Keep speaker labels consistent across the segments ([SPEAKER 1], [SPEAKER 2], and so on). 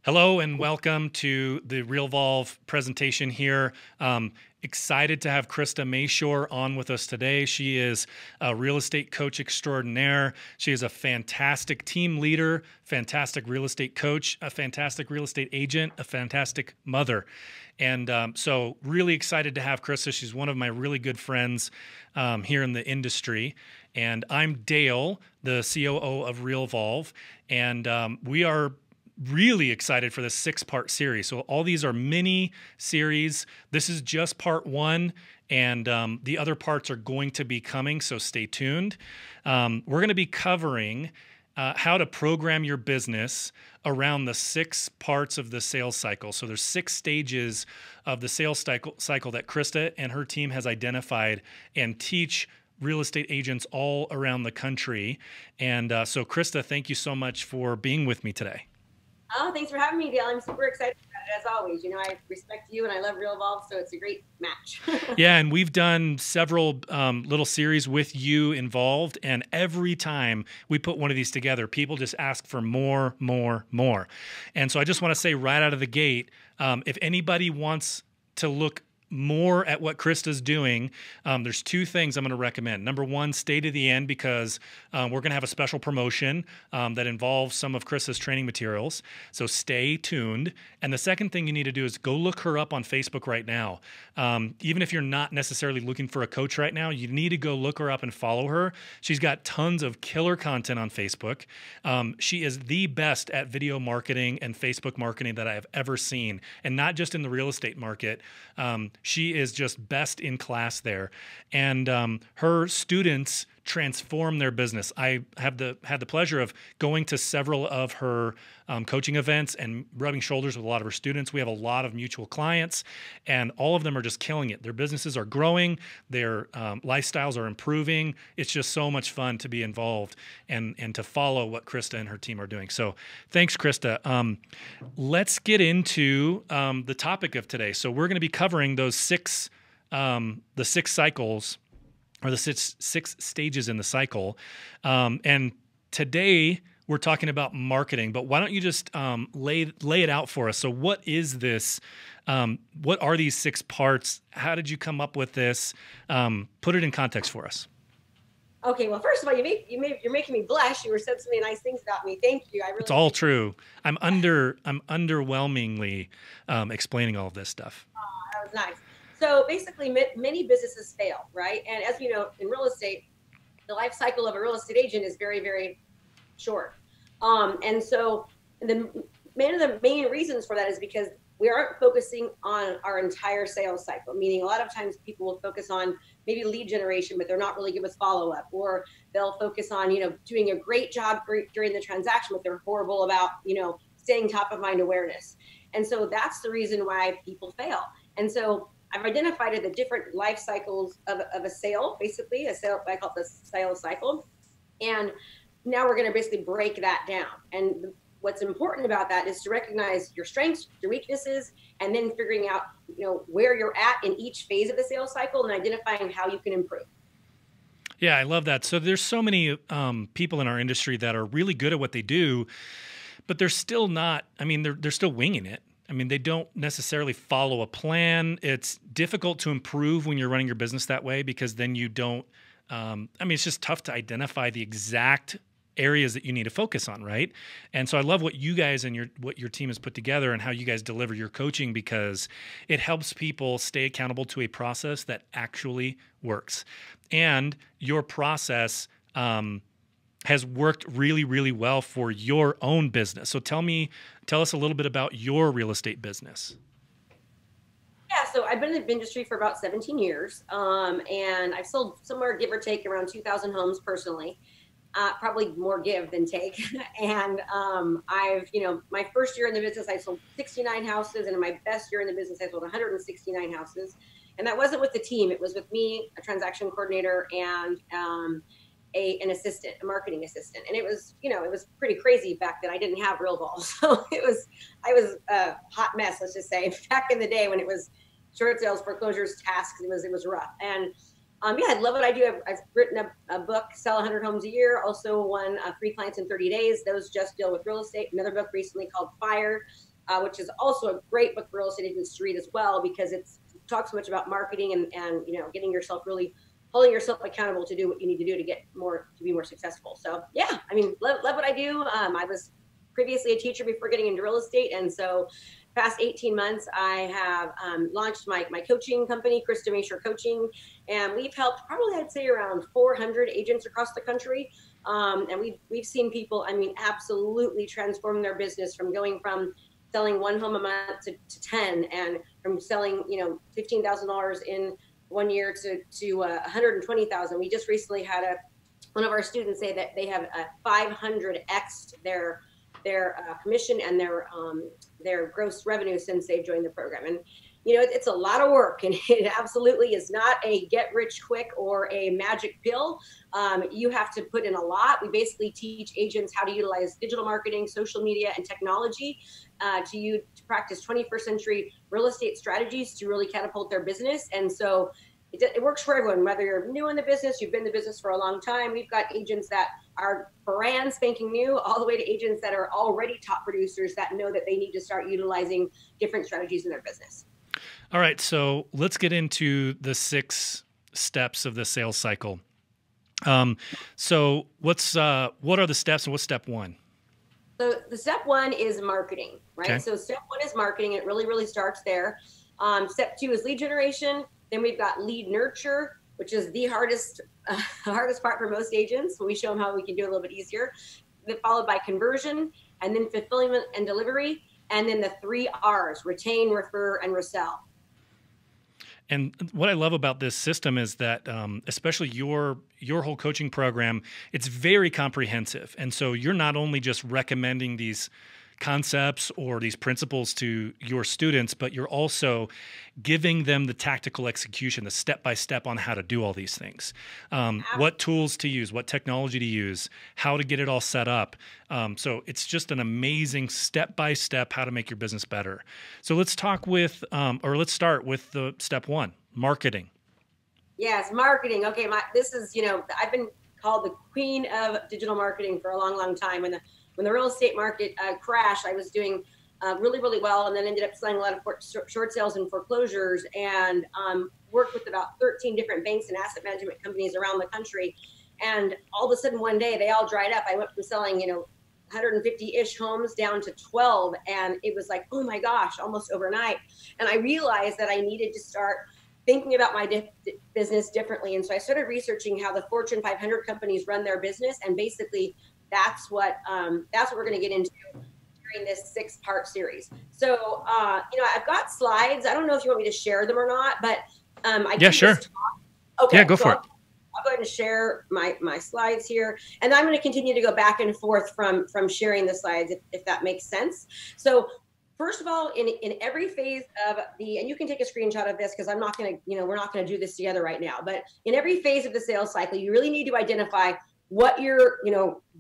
[SPEAKER 1] Hello and welcome to the Realvolve presentation here. Excited to have Krista Mashore on with us today. She is a real estate coach extraordinaire. She is a fantastic team leader, fantastic real estate coach, a fantastic real estate agent, a fantastic mother. And so really excited to have Krista. She's one of my really good friends here in the industry. And I'm Dale, the COO of Realvolve. And we are really excited for this 6-part series. So all these are mini series. This is just part 1, and the other parts are going to be coming, so stay tuned. We're going to be covering how to program your business around the 6 parts of the sales cycle. So there's 6 stages of the sales cycle that Krista and her team has identified and teach real estate agents all around the country. And so Krista, thank you so much for being with me today.
[SPEAKER 2] Oh, thanks for having me, Dale. I'm super excited about it, as always. You know, I respect you and I love Realvolve, so it's a great match.
[SPEAKER 1] Yeah, and we've done several little series with you involved, and every time we put one of these together, people just ask for more, more, more. And so I just want to say right out of the gate, if anybody wants to look more at what Krista's doing, there's 2 things I'm going to recommend. Number 1, stay to the end because we're going to have a special promotion that involves some of Krista's training materials. So stay tuned. And the second thing you need to do is go look her up on Facebook right now. Even if you're not necessarily looking for a coach right now, you need to go look her up and follow her. She's got tons of killer content on Facebook. She is the best at video marketing and Facebook marketing that I have ever seen, and not just in the real estate market. She is just best in class there. And her students transform their business. I have had the pleasure of going to several of her coaching events and rubbing shoulders with a lot of her students. We have a lot of mutual clients, and all of them are just killing it. Their businesses are growing. Their lifestyles are improving. It's just so much fun to be involved and to follow what Krista and her team are doing. So thanks, Krista. Let's get into the topic of today. So we're going to be covering those 6 cycles, or the six stages in the cycle. And today we're talking about marketing, but why don't you just lay it out for us? So what is this? What are these 6 parts? How did you come up with this? Put it in context for us.
[SPEAKER 2] Okay, well, first of all, you're making me blush. You were said so many nice things about me. Thank you. I really
[SPEAKER 1] It's all true. I'm underwhelmingly explaining all of this stuff.
[SPEAKER 2] that was nice. So basically, many businesses fail, right? And as we know, in real estate, the life cycle of a real estate agent is very, very short. And so one of the main reasons for that is because we aren't focusing on our entire sales cycle, meaning a lot of times people will focus on maybe lead generation, but they're not really good with follow-up, or they'll focus on, doing a great job during the transaction, but they're horrible about, staying top of mind awareness. And so that's the reason why people fail. And so I've identified the different life cycles of a sale, basically a sale, I call it the sales cycle. And now we're going to basically break that down. And what's important about that is to recognize your strengths, your weaknesses, and then figuring out, where you're at in each phase of the sales cycle and identifying how you can improve.
[SPEAKER 1] Yeah, I love that. So there's so many people in our industry that are really good at what they do, but they're still not, they're still winging it. They don't necessarily follow a plan. It's difficult to improve when you're running your business that way because then you don't, it's just tough to identify the exact areas that you need to focus on, right? And so I love what you guys and what your team has put together and how you guys deliver your coaching because it helps people stay accountable to a process that actually works. And your process has worked really, really well for your own business. So tell us a little bit about your real estate business.
[SPEAKER 2] Yeah, so I've been in the industry for about 17 years, and I've sold somewhere, give or take, around 2,000 homes personally. Probably more give than take. And my first year in the business, I sold 69 houses, and in my best year in the business, I sold 169 houses. And that wasn't with the team; it was with me, a transaction coordinator, and an assistant, a marketing assistant. And it was, it was pretty crazy back then. I didn't have Realvolve, so I was a hot mess, let's just say, back in the day when it was short sales, foreclosures, tasks. It was rough. And yeah, I love what I do. I've written a book, Sell 100 Homes a Year. Also won 3 Clients in 30 Days. Those just deal with real estate. Another book recently called Fire. which is also a great book for real estate agents to read as well, because it talks so much about marketing and getting yourself really holding yourself accountable to do what you need to do to be more successful. So yeah, I mean, love what I do. I was previously a teacher before getting into real estate, and so past 18 months, I have launched my coaching company, Krista Mashore Coaching, and we've helped probably, I'd say, around 400 agents across the country. And we've seen people, I mean, absolutely transform their business from going from selling one home a month to 10, and from selling, $15,000 in 1 year to 120,000. We just recently had one of our students say that they have 500x their commission and their gross revenue since they've joined the program. And it's a lot of work, and it absolutely is not a get rich quick or a magic pill. You have to put in a lot. We basically teach agents how to utilize digital marketing, social media, and technology to practice 21st century real estate strategies to really catapult their business. And so it works for everyone, whether you're new in the business, you've been in the business for a long time. We've got agents that are brand spanking new, all the way to agents that are already top producers that know that they need to start utilizing different strategies in their business.
[SPEAKER 1] All right, so let's get into the 6 steps of the sales cycle. So what are the steps, and what's step 1?
[SPEAKER 2] So the step 1 is marketing, right?
[SPEAKER 1] Okay.
[SPEAKER 2] So step 1 is marketing. It really, really starts there. Step 2 is lead generation. Then we've got lead nurture, which is the hardest part for most agents. We show them how we can do it a little bit easier. Then followed by conversion, and then fulfillment and delivery, and then the 3 R's: retain, refer, and resell.
[SPEAKER 1] And what I love about this system is that, especially your whole coaching program, it's very comprehensive. And so you're not only just recommending these concepts or these principles to your students, but you're also giving them the tactical execution, the step-by-step on how to do all these things, what tools to use, what technology to use, how to get it all set up. So it's just an amazing step-by-step how to make your business better. So let's start with the step 1, marketing.
[SPEAKER 2] Yes, marketing. Okay, this is, I've been called the queen of digital marketing for a long, long time. When the real estate market crashed, I was doing really, really well, and then ended up selling a lot of short sales and foreclosures, and worked with about 13 different banks and asset management companies around the country. And all of a sudden, one day, they all dried up. I went from selling, 150-ish homes down to 12, and it was like, oh my gosh, almost overnight. And I realized that I needed to start thinking about my business differently. And so I started researching how the Fortune 500 companies run their business, and basically that's what we're going to get into during this 6-part series. So, I've got slides. I don't know if you want me to share them or not, but I can
[SPEAKER 1] sure.
[SPEAKER 2] Okay.
[SPEAKER 1] Yeah, go for it.
[SPEAKER 2] I'll go ahead and share my slides here, and I'm going to continue to go back and forth from sharing the slides if that makes sense. So, first of all, in every phase of and you can take a screenshot of this because I'm not going to, we're not going to do this together right now, but in every phase of the sales cycle, you really need to identify what your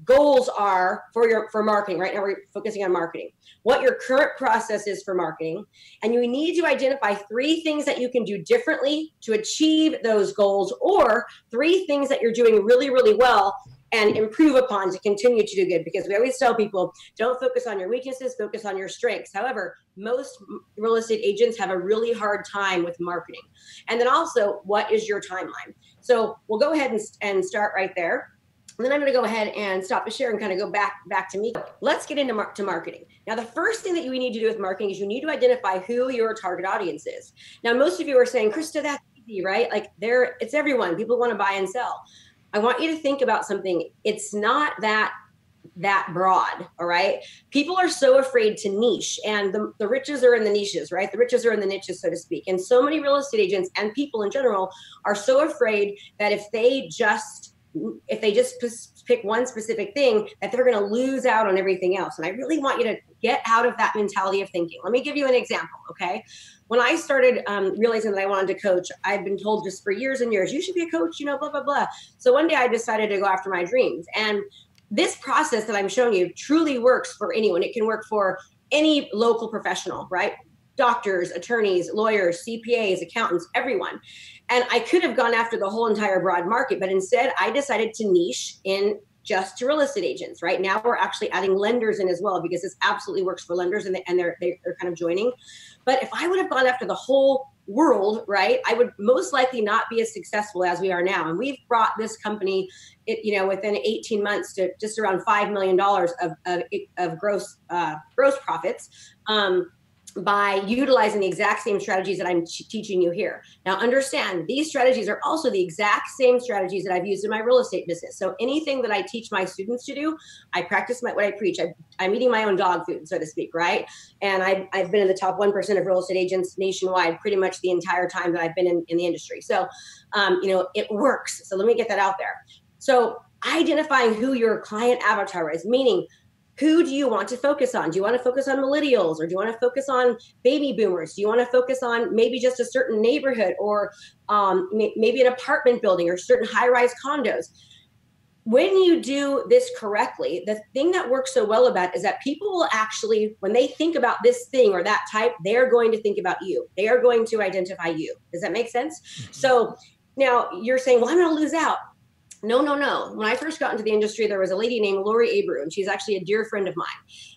[SPEAKER 2] goals are for marketing. Right now we're focusing on marketing, what your current process is for marketing, and you need to identify 3 things that you can do differently to achieve those goals, or 3 things that you're doing really, really well and improve upon to continue to do good. Because we always tell people, don't focus on your weaknesses, focus on your strengths. However, most real estate agents have a really hard time with marketing. And then also, what is your timeline? So we'll go ahead and start right there. And then I'm going to go ahead and stop the share and kind of go back to me. Let's get into marketing. Now, the first thing that you need to do with marketing is you need to identify who your target audience is. Now, most of you are saying, Krista, that's easy, right? Like it's everyone. People want to buy and sell. I want you to think about something. It's not that broad, all right? People are so afraid to niche, and the riches are in the niches, right? The riches are in the niches, so to speak. And so many real estate agents and people in general are so afraid that if they just pick one specific thing, that they're going to lose out on everything else. And I really want you to get out of that mentality of thinking. Let me give you an example, okay? When I started realizing that I wanted to coach, I'd been told just for years and years, you should be a coach, blah, blah, blah. So one day I decided to go after my dreams. And this process that I'm showing you truly works for anyone. It can work for any local professional, right? Doctors, attorneys, lawyers, CPAs, accountants, everyone. And I could have gone after the whole entire broad market, but instead I decided to niche in just to real estate agents. Right now, we're actually adding lenders in as well, because this absolutely works for lenders, and they're kind of joining. But if I would have gone after the whole world, right, I would most likely not be as successful as we are now. And we've brought this company, within 18 months to just around $5 million of gross profits. By utilizing the exact same strategies that I'm teaching you here. Now, understand, these strategies are also the exact same strategies that I've used in my real estate business. So anything that I teach my students to do, I practice what I preach. I'm eating my own dog food, so to speak, right? And I've been in the top 1% of real estate agents nationwide pretty much the entire time that I've been in the industry. So, it works. So let me get that out there. So identifying who your client avatar is, meaning, who do you want to focus on? Do you want to focus on millennials, or do you want to focus on baby boomers? Do you want to focus on maybe just a certain neighborhood, or maybe an apartment building, or certain high-rise condos? When you do this correctly, the thing that works so well about it is that people will actually, when they think about this thing or that type, they're going to think about you. They are going to identify you. Does that make sense? Mm-hmm. So now you're saying, well, I'm going to lose out. No. When I first got into the industry, there was a lady named Lori Abreu, and she's actually a dear friend of mine.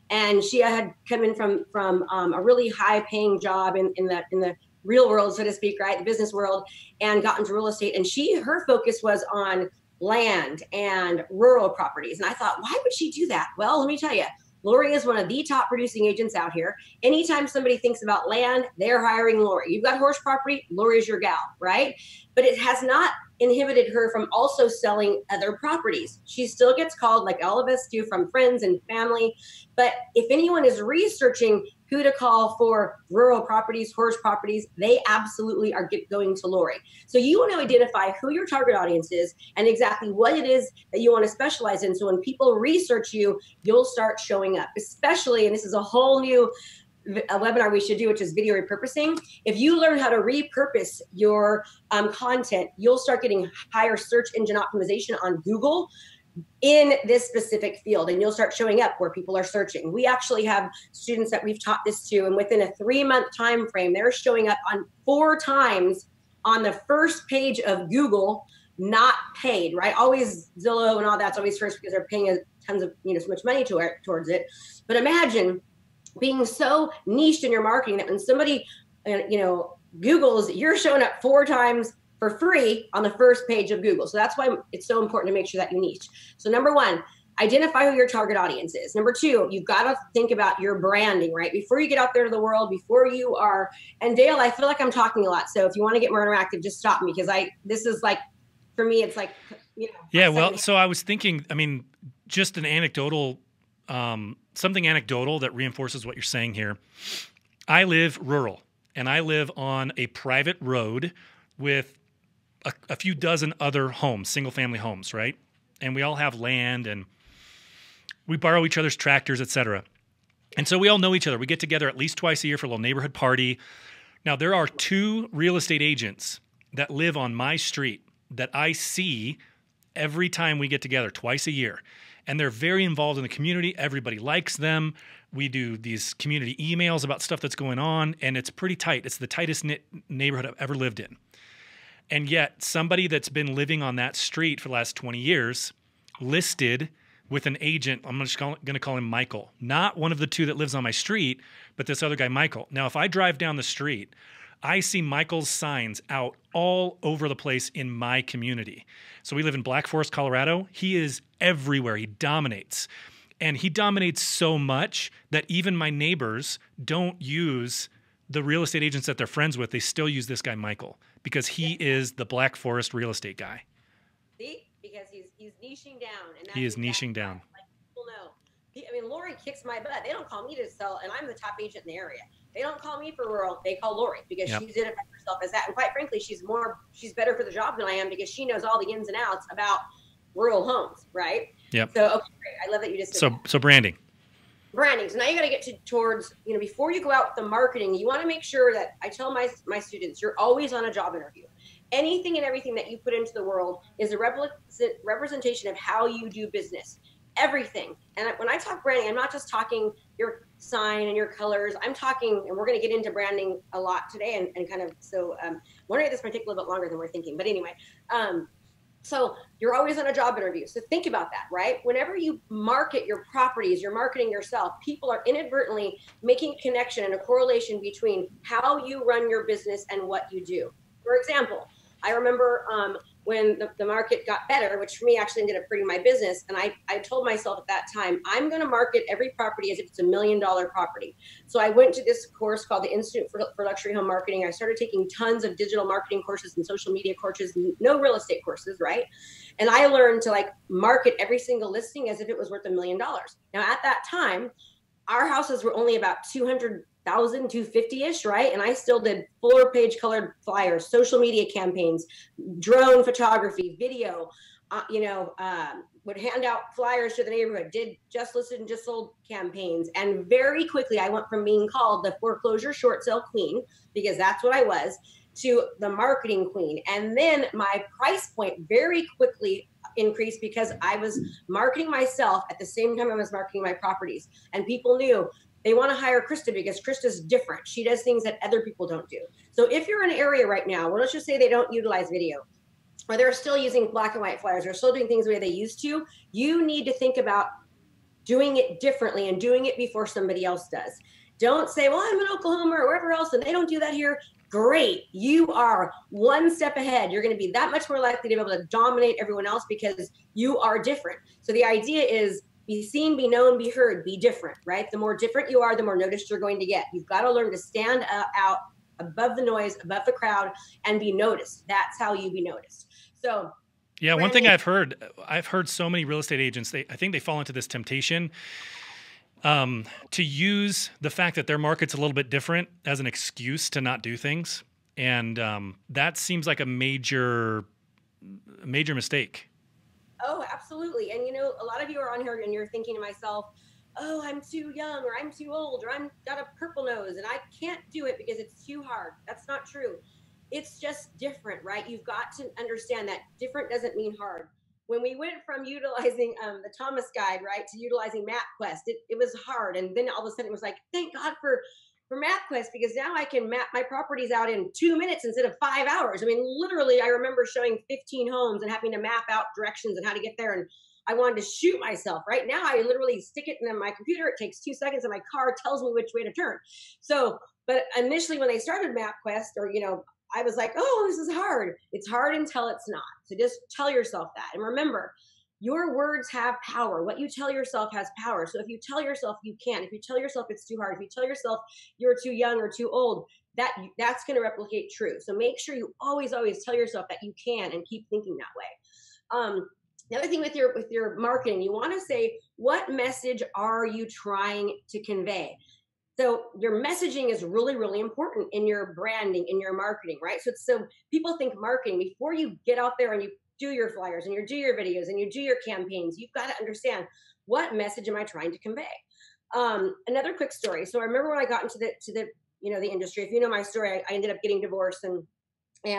[SPEAKER 2] And she had come in from a really high-paying job in the real world, so to speak, right, the business world, and got into real estate. And her focus was on land and rural properties. And I thought, why would she do that? Well, let me tell you, Lori is one of the top producing agents out here. Anytime somebody thinks about land, they're hiring Lori. You've got horse property, Lori's your gal, right? But it has not inhibited her from also selling other properties. She still gets called, like all of us do, from friends and family. But if anyone is researching who to call for rural properties, horse properties, they absolutely are going to Lori. So you want to identify who your target audience is and exactly what it is that you want to specialize in. So when people research you, you'll start showing up, especially, and this is a whole new webinar we should do, which is video repurposing. If you learn how to repurpose your content, you'll start getting higher search engine optimization on Google in this specific field, and you'll start showing up where people are searching. We actually have students that we've taught this to, and within a 3-month time frame, they're showing up on 4 times on the first page of Google, not paid, right? Always Zillow and all that's always first because they're paying tons of, so much money towards it. But imagine being so niched in your marketing that when somebody, Googles, you're showing up 4 times for free on the first page of Google. So that's why it's so important to make sure that you niche. So number 1, identify who your target audience is. Number 2, you've got to think about your branding, right? Before you get out there to the world, before you are, and Dale, I feel like I'm talking a lot. So if you want to get more interactive, just stop me, because this is like, for me, it's like,
[SPEAKER 1] Yeah, well, so I was thinking, just an anecdotal, something anecdotal that reinforces what you're saying here. I live rural, and I live on a private road with a few dozen other homes, single-family homes, right? And we all have land, and we borrow each other's tractors, etc. And so we all know each other. We get together at least twice a year for a little neighborhood party. Now, there are 2 real estate agents that live on my street that I see every time we get together, twice a year. And they're very involved in the community. Everybody likes them. We do these community emails about stuff that's going on, and it's pretty tight. It's the tightest knit neighborhood I've ever lived in. And yet somebody that's been living on that street for the last 20 years listed with an agent, I'm just going to call him Michael, not one of the 2 that lives on my street, but this other guy, Michael. Now, if I drive down the street, I see Michael's signs out all over the place in my community. So we live in Black Forest, Colorado. He is everywhere. He dominates. And he dominates so much that even my neighbors don't use the real estate agents that they're friends with. They still use this guy, Michael, because he is the Black Forest real estate guy.
[SPEAKER 2] See? Because he's niching down. And
[SPEAKER 1] he is niching down.
[SPEAKER 2] Like, people know. Lori kicks my butt. They don't call me to sell, and I'm the top agent in the area. They don't call me for rural. They call Lori because she identifies herself as that. And quite frankly, she's better for the job than I am because she knows all the ins and outs about rural homes, right?
[SPEAKER 1] Yep.
[SPEAKER 2] So, okay, great. I love that you just said that.
[SPEAKER 1] So branding.
[SPEAKER 2] Branding. So now you got to get towards, before you go out with the marketing, you want to make sure that I tell my students, you're always on a job interview. Anything and everything that you put into the world is a representation of how you do business. Everything. And when I talk branding, I'm not just talking your sign and your colors. I'm talking, and we're going to get into branding a lot today, and kind of, so I want to get this particular bit longer than we're thinking. But anyway, So you're always on a job interview. So think about that, right? Whenever you market your properties, you're marketing yourself, people are inadvertently making a connection and a correlation between how you run your business and what you do. For example, I remember when the market got better, which for me actually ended up hurting my business. And I told myself at that time, I'm going to market every property as if it's $1 million property. So I went to this course called the Institute for Luxury Home Marketing. I started taking tons of digital marketing courses and social media courses, no real estate courses, right? And I learned to like market every single listing as if it was worth $1 million. Now at that time, our houses were only about 200,000, 250-ish, right? And I still did fuller page colored flyers, social media campaigns, drone photography, video, would hand out flyers to the neighborhood, did just listed and just sold campaigns. And very quickly, I went from being called the foreclosure short sale queen, because that's what I was, to the marketing queen. And then my price point very quickly increased because I was marketing myself at the same time I was marketing my properties. And people knew they want to hire Krista because Krista's different. She does things that other people don't do. So if you're in an area right now, well, let's just say they don't utilize video, or they're still using black and white flyers, they're still doing things the way they used to, you need to think about doing it differently and doing it before somebody else does. Don't say, well, I'm in Oklahoma or wherever else and they don't do that here. Great. You are one step ahead. You're going to be that much more likely to be able to dominate everyone else because you are different. So the idea is be seen, be known, be heard, be different, right? The more different you are, the more noticed you're going to get. You've got to learn to stand out above the noise, above the crowd, and be noticed. That's how you be noticed. So
[SPEAKER 1] yeah, one thing I've heard so many real estate agents, I think they fall into this temptation to use the fact that their market's a little bit different as an excuse to not do things. And that seems like a major mistake.
[SPEAKER 2] Oh, absolutely. And, a lot of you are on here and you're thinking to myself, oh, I'm too young, or I'm too old, or I'm got a purple nose and I can't do it because it's too hard. That's not true. It's just different, right? You've got to understand that different doesn't mean hard. When we went from utilizing the Thomas Guide, right, to utilizing MapQuest, it was hard. And then all of a sudden it was like, thank God for MapQuest, because now I can map my properties out in 2 minutes instead of 5 hours. I mean, literally, I remember showing 15 homes and having to map out directions and how to get there. And I wanted to shoot myself. Right now, I literally stick it in my computer. It takes 2 seconds and my car tells me which way to turn. So, but initially when they started MapQuest, or, I was like, oh, this is hard. It's hard until it's not. So just tell yourself that. And remember, your words have power. What you tell yourself has power. So if you tell yourself you can't, if you tell yourself it's too hard, if you tell yourself you're too young or too old, that's going to replicate true. So make sure you always tell yourself that you can, and keep thinking that way. The other thing with your marketing, you want to say, what message are you trying to convey? So your messaging is really, really important in your branding, in your marketing, right? So people think marketing, before you get out there and you do your flyers and you do your videos and you do your campaigns, you've got to understand, what message am I trying to convey? Another quick story. So I remember when I got into the industry, if you know my story, I ended up getting divorced, and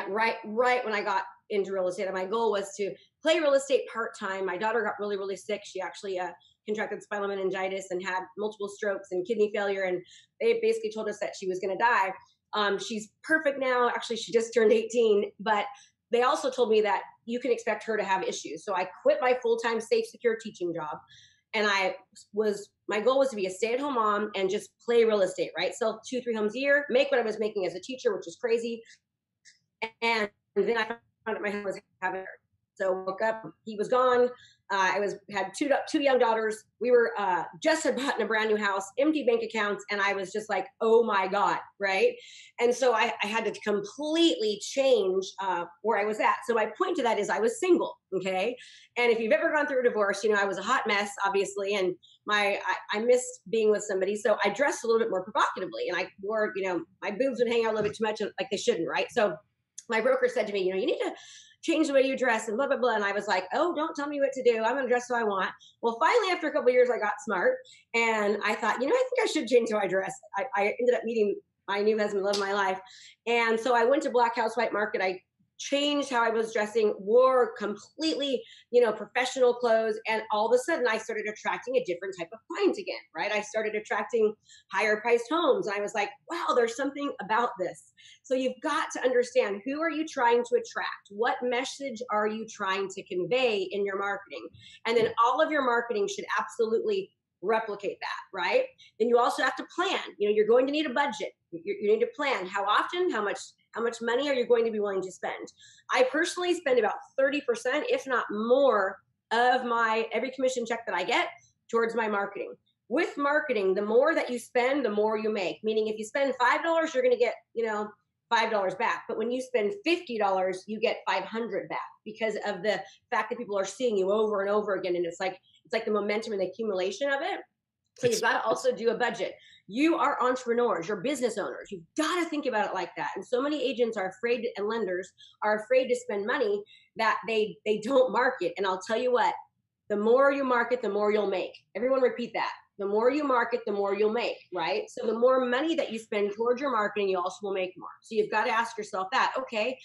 [SPEAKER 2] right when I got into real estate, and my goal was to play real estate part-time. My daughter got really, really sick. She actually contracted spinal meningitis and had multiple strokes and kidney failure. And they basically told us that she was going to die. She's perfect now. Actually, she just turned 18, but they also told me that you can expect her to have issues. So I quit my full-time safe, secure teaching job. And my goal was to be a stay-at-home mom and just play real estate, right? Sell 2-3 homes a year, make what I was making as a teacher, which is crazy. And then I found out my husband was having her. So I woke up, he was gone. I had two young daughters. We were just had bought in a brand new house, empty bank accounts, and I was just like, oh my God, right? And so I had to completely change where I was at. So my point to that is I was single, okay? And if you've ever gone through a divorce, I was a hot mess, obviously, and I missed being with somebody. So I dressed a little bit more provocatively, and I wore, my boobs would hang out a little bit too much, like they shouldn't, right? So my broker said to me, you need to change the way you dress and blah, blah, blah. And I was like, oh, don't tell me what to do. I'm going to dress how I want. Well, finally, after a couple of years, I got smart. And I thought, I think I should change how I dress. I ended up meeting my new husband, love of my life. And so I went to Black House White Market. I changed how I was dressing, wore completely, professional clothes. And all of a sudden I started attracting a different type of client again, right? I started attracting higher priced homes. And I was like, wow, there's something about this. So you've got to understand, who are you trying to attract? What message are you trying to convey in your marketing? And then all of your marketing should absolutely replicate that, right? Then you also have to plan. You're going to need a budget. You need to plan how often, how much money are you going to be willing to spend. I personally spend about 30%, if not more, of my every commission check that I get towards my marketing. With marketing, the more that you spend, the more you make. Meaning, if you spend $5, you're going to get, $5 back. But when you spend $50, you get 500 back, because of the fact that people are seeing you over and over again. And it's like the momentum and the accumulation of it. So you've got to also do a budget. You are entrepreneurs, you're business owners. You've got to think about it like that. And so many agents are afraid, and lenders are afraid to spend money that they don't market. And I'll tell you what, the more you market, the more you'll make. Everyone repeat that. The more you market, the more you'll make, right? So the more money that you spend towards your marketing, you also will make more. So you've got to ask yourself that, okay,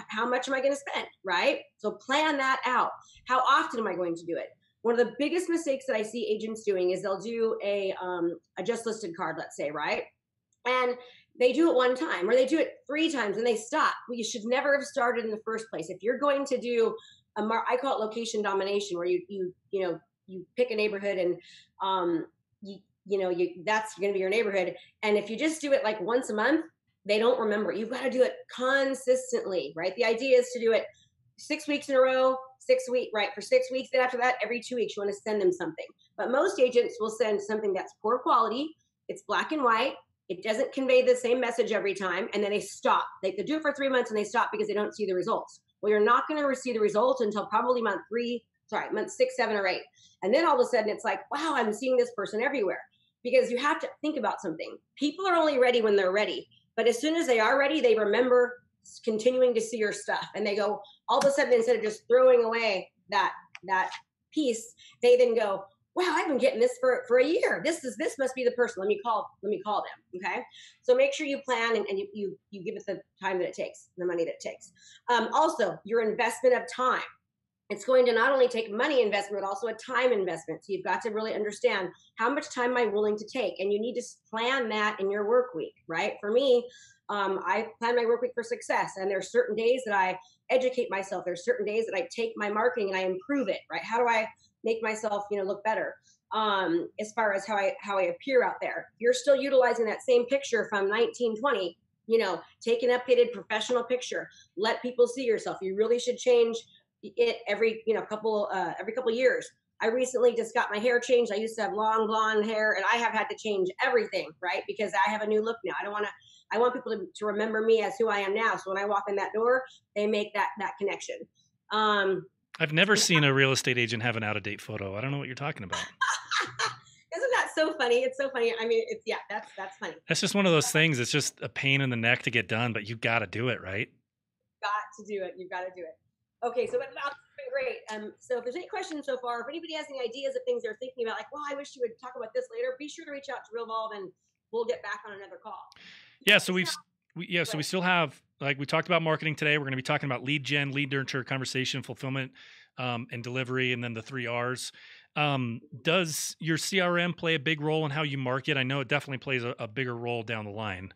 [SPEAKER 2] how much am I going to spend, right? So plan that out. How often am I going to do it? One of the biggest mistakes that I see agents doing is they'll do a just listed card, let's say, right? And they do it one time, or they do it 3 times and they stop. Well, you should never have started in the first place. If you're going to do I call it location domination, where you pick a neighborhood and that's going to be your neighborhood. And if you just do it like once a month, they don't remember. You've got to do it consistently, right? The idea is to do it 6 weeks in a row, 6 weeks, right? For 6 weeks. Then after that, every 2 weeks, you want to send them something. But most agents will send something that's poor quality. It's black and white. It doesn't convey the same message every time. And then they stop. They do it for 3 months and they stop because they don't see the results. Well, you're not going to receive the results until probably month 6, 7, or 8. And then all of a sudden it's like, wow, I'm seeing this person everywhere. Because you have to think about something. People are only ready when they're ready. But as soon as they are ready, they remember continuing to see your stuff. And they go, all of a sudden, instead of just throwing away that piece, they then go, wow, I've been getting this for a year. This must be the person. Let me call them. Okay. So make sure you plan and you give it the time that it takes, the money that it takes. Also, your investment of time. It's going to not only take money investment, but also a time investment. So you've got to really understand, how much time am I willing to take? And you need to plan that in your work week, right? For me, I plan my work week for success. And there's certain days that I educate myself. There's certain days that I take my marketing and I improve it, right? How do I make myself, look better? As far as how I appear out there. If you're still utilizing that same picture from 1920, take an updated professional picture. Let people see yourself. You really should change it every couple years. I recently just got my hair changed. I used to have long blonde hair, and I have had to change everything, right? Because I have a new look now. I want people to remember me as who I am now. So when I walk in that door, they make that connection.
[SPEAKER 1] I've never seen a real estate agent have an out-of-date photo. I don't know what you're talking about.
[SPEAKER 2] Isn't that so funny? It's so funny. I mean, that's funny.
[SPEAKER 1] That's just one of those things. It's just a pain in the neck to get done, but you've got to do it, right?
[SPEAKER 2] You've got to do it. Okay, so that's been great. So if there's any questions so far, if anybody has any ideas of things they're thinking about, like, well, I wish you would talk about this later, be sure to reach out to Realvolve and we'll get back on another call.
[SPEAKER 1] Yeah, so we still have, like we talked about marketing today. We're going to be talking about lead gen, lead nurture, conversation, fulfillment, and delivery, and then the 3 R's. Does your CRM play a big role in how you market? I know it definitely plays a bigger role down the line.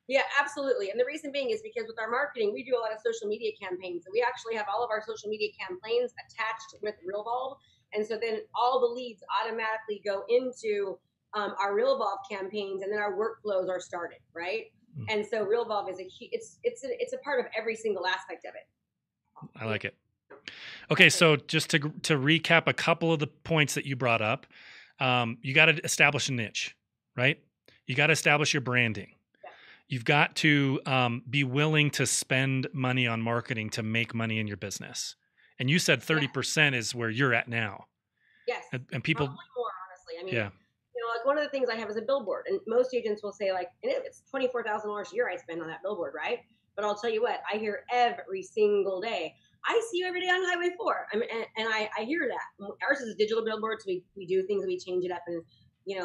[SPEAKER 2] Yeah, absolutely. And the reason being is because with our marketing, we do a lot of social media campaigns. And we actually have all of our social media campaigns attached with Realvolve. And so then all the leads automatically go into our Realvolve campaigns, and then our workflows are started, right? Mm-hmm. And so Realvolve is it's a part of every single aspect of it.
[SPEAKER 1] I like it. Okay, so just to recap a couple of the points that you brought up, you got to establish a niche, right? You got to establish your branding. You've got to be willing to spend money on marketing to make money in your business. And you said 30% is where you're at now.
[SPEAKER 2] Yes.
[SPEAKER 1] And people
[SPEAKER 2] probably more, honestly. I mean, like one of the things I have is a billboard, and most agents will say, like, and it's $24,000 a year I spend on that billboard, right? But I'll tell you what, I hear every single day, I see you every day on Highway 4. I mean, and I hear that. Ours is a digital billboard, so we do things, we change it up, and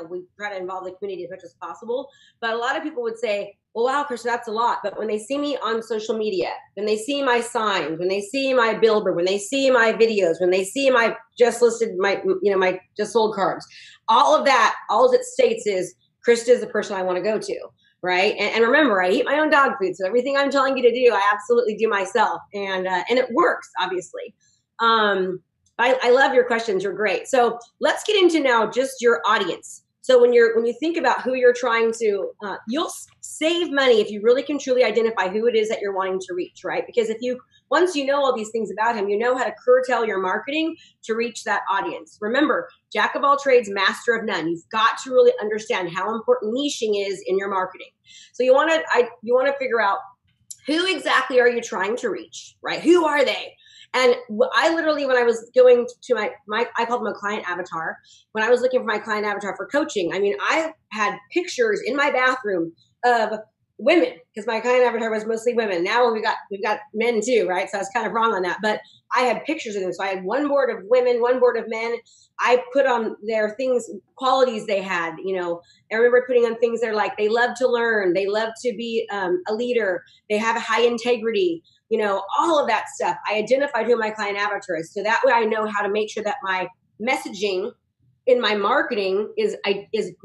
[SPEAKER 2] we try to involve the community as much as possible. But a lot of people would say, well, wow, Krista, that's a lot. But when they see me on social media, when they see my signs, when they see my billboard, when they see my videos, when they see my just listed, my just sold cards, all of that, all it states is Krista is the person I want to go to. Right. And remember, I eat my own dog food. So everything I'm telling you to do, I absolutely do myself. And it works, obviously. I love your questions. You're great. So let's get into now just your audience. So when you think about who you're trying to, you'll save money if you really can truly identify who it is that you're wanting to reach, right? Because once you know all these things about him, you know how to curtail your marketing to reach that audience. Remember, jack of all trades, master of none. You've got to really understand how important niching is in your marketing. So you want to figure out who exactly are you trying to reach, right? Who are they? And I literally, when I was going to I called them a client avatar. When I was looking for my client avatar for coaching, I mean, I had pictures in my bathroom of women because my client avatar was mostly women. Now we've got men too, right? So I was kind of wrong on that, but I had pictures of them. So I had one board of women, one board of men. I put on their things, qualities they had, I remember putting on things they're like, they love to learn. They love to be a leader. They have a high integrity, all of that stuff. I identified who my client avatar is. So that way I know how to make sure that my messaging in my marketing is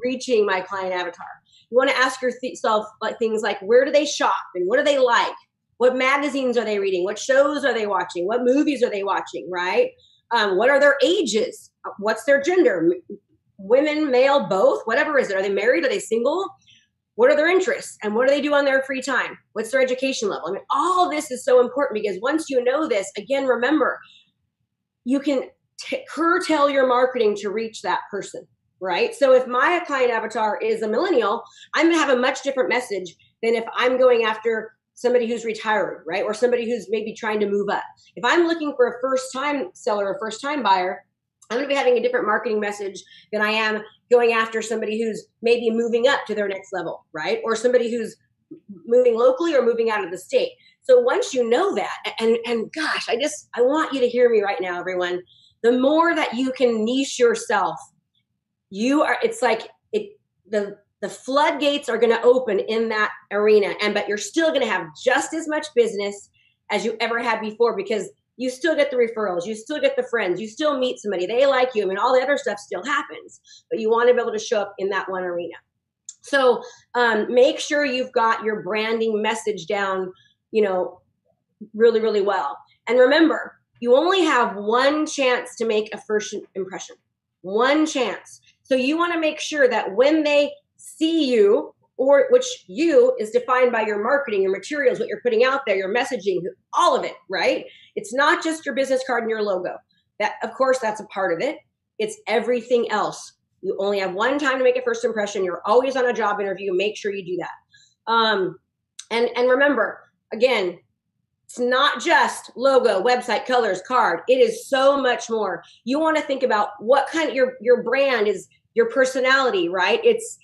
[SPEAKER 2] reaching my client avatar. You want to ask yourself things like, where do they shop and what do they like? What magazines are they reading? What shows are they watching? What movies are they watching, right? What are their ages? What's their gender? Women, male, both, whatever is it? Are they married? Are they single? What are their interests? And what do they do on their free time? What's their education level? I mean, all of this is so important because once you know this, again, remember, you can curtail your marketing to reach that person, right? So if my client avatar is a millennial, I'm going to have a much different message than if I'm going after somebody who's retired, right? Or somebody who's maybe trying to move up. If I'm looking for a first-time seller, a first-time buyer, I'm going to be having a different marketing message than I am going after somebody who's maybe moving up to their next level, right? Or somebody who's moving locally or moving out of the state. So once you know that, and gosh, I want you to hear me right now, everyone. The more that you can niche yourself, the floodgates are going to open in that arena, but you're still going to have just as much business as you ever had before because you still get the referrals, you still get the friends, you still meet somebody, they like you. I mean, all the other stuff still happens, but you want to be able to show up in that one arena. So make sure you've got your branding message down, really, really well. And remember, you only have one chance to make a first impression, one chance. So you want to make sure that when they see you, or which you is defined by your marketing, your materials, what you're putting out there, your messaging, all of it, right? It's not just your business card and your logo. That, of course, that's a part of it. It's everything else. You only have one time to make a first impression. You're always on a job interview. Make sure you do that. And remember, again, it's not just logo, website, colors, card. It is so much more. You want to think about what kind of your brand is, your personality, right? It's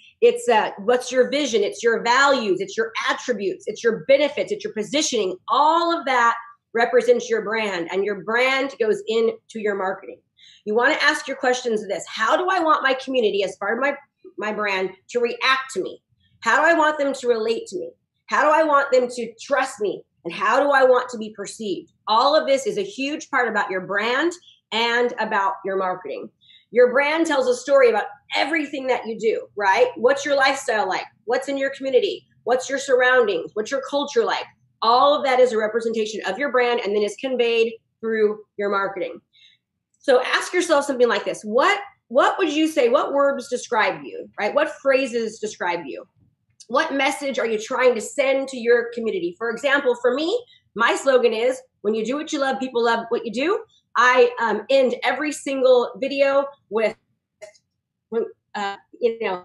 [SPEAKER 2] what's your vision? It's your values. It's your attributes. It's your benefits. It's your positioning. All of that represents your brand, and your brand goes into your marketing. You want to ask your questions of this. How do I want my community as part of my brand to react to me? How do I want them to relate to me? How do I want them to trust me? And how do I want to be perceived? All of this is a huge part about your brand and about your marketing. Your brand tells a story about everything that you do, right? What's your lifestyle like? What's in your community? What's your surroundings? What's your culture like? All of that is a representation of your brand and then is conveyed through your marketing. So ask yourself something like this. What would you say? What words describe you, right? What phrases describe you? What message are you trying to send to your community? For example, for me, my slogan is, when you do what you love, people love what you do. I end every single video with, and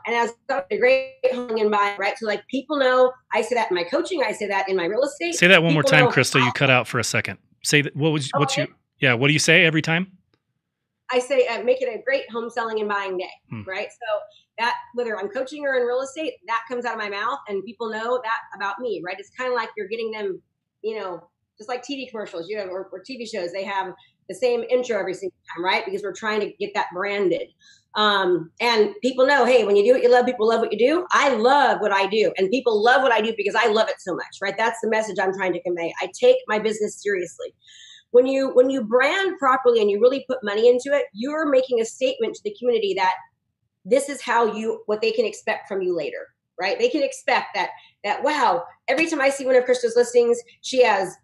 [SPEAKER 2] as a great hung in mind, right? So like people know, I say that in my coaching, I say that in my real estate.
[SPEAKER 1] Say that one more time, Krista. You cut out for a second. Say that. What do you say every time?
[SPEAKER 2] I say, make it a great home selling and buying day, right? So that, whether I'm coaching or in real estate, that comes out of my mouth and people know that about me, right? It's kind of like you're getting them, just like TV commercials, or TV shows. They have, the same intro every single time, right? Because we're trying to get that branded. And people know, hey, when you do what you love, people love what you do. I love what I do, and people love what I do because I love it so much, right? That's the message I'm trying to convey. I take my business seriously. When you brand properly and you really put money into it, you're making a statement to the community that this is what they can expect from you later, right? They can expect that wow, every time I see one of Krista's listings, she has,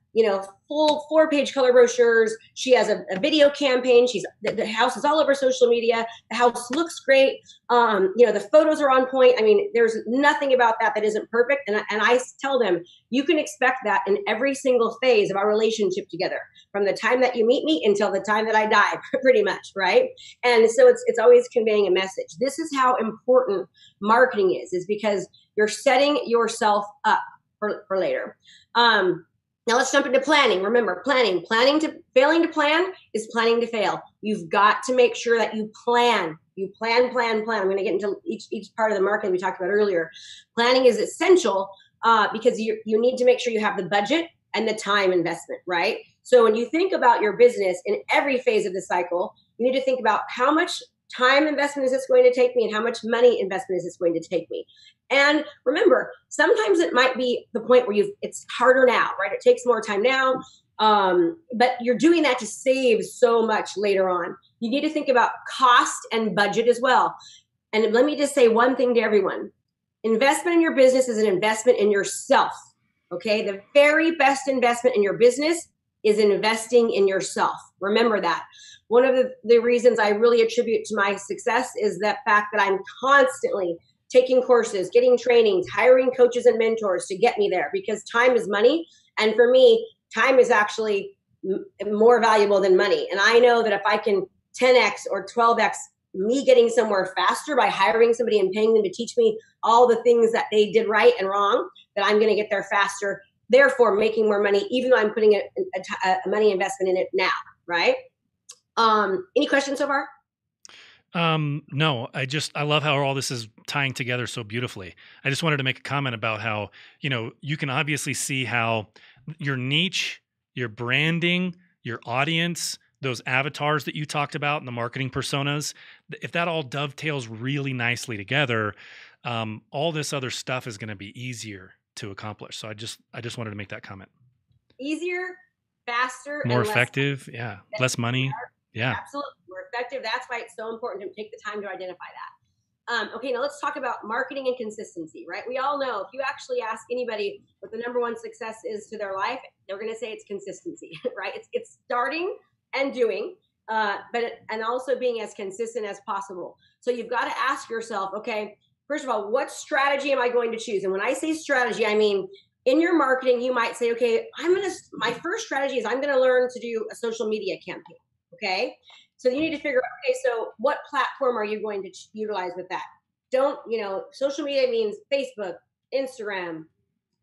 [SPEAKER 2] full 4-page color brochures. She has a video campaign. The house is all over social media. The house looks great. The photos are on point. I mean, there's nothing about that isn't perfect. And I tell them, you can expect that in every single phase of our relationship together, from the time that you meet me until the time that I die, pretty much, right? And so it's always conveying a message. This is how important marketing is because you're setting yourself up for later. Now let's jump into planning. Remember, failing to plan is planning to fail. You've got to make sure that you plan. You plan. I'm going to get into each part of the marketing we talked about earlier. Planning is essential because you need to make sure you have the budget and the time investment, right? So when you think about your business in every phase of the cycle, you need to think about how much time investment is this going to take me and how much money investment is this going to take me. And remember, sometimes it might be the point where it's harder now, right? It takes more time now, but you're doing that to save so much later on. You need to think about cost and budget as well. And let me just say one thing to everyone. Investment in your business is an investment in yourself, okay? The very best investment in your business is investing in yourself. Remember that. One of the reasons I really attribute to my success is the fact that I'm constantly taking courses, getting trainings, hiring coaches and mentors to get me there, because time is money. And for me, time is actually more valuable than money. And I know that if I can 10x or 12x me getting somewhere faster by hiring somebody and paying them to teach me all the things that they did right and wrong, that I'm going to get there faster, therefore making more money, even though I'm putting a money investment in it now, right? Any questions so far?
[SPEAKER 1] No, I love how all this is tying together so beautifully. I just wanted to make a comment about how, you can obviously see how your niche, your branding, your audience, those avatars that you talked about and the marketing personas, if that all dovetails really nicely together, all this other stuff is going to be easier to accomplish. So I just wanted to make that comment.
[SPEAKER 2] Easier, faster,
[SPEAKER 1] more
[SPEAKER 2] and
[SPEAKER 1] effective. Yeah. Less money. Yeah.
[SPEAKER 2] Absolutely. More effective. That's why it's so important to take the time to identify that. Okay, now let's talk about marketing and consistency, right? We all know if you actually ask anybody what the number one success is to their life, they're going to say it's consistency, right? It's starting and doing, and also being as consistent as possible. So you've got to ask yourself, okay, first of all, what strategy am I going to choose? And when I say strategy, I mean, in your marketing, you might say, okay, my first strategy is I'm going to learn to do a social media campaign. Okay. So you need to figure out, okay, so what platform are you going to utilize with that? Social media means Facebook, Instagram,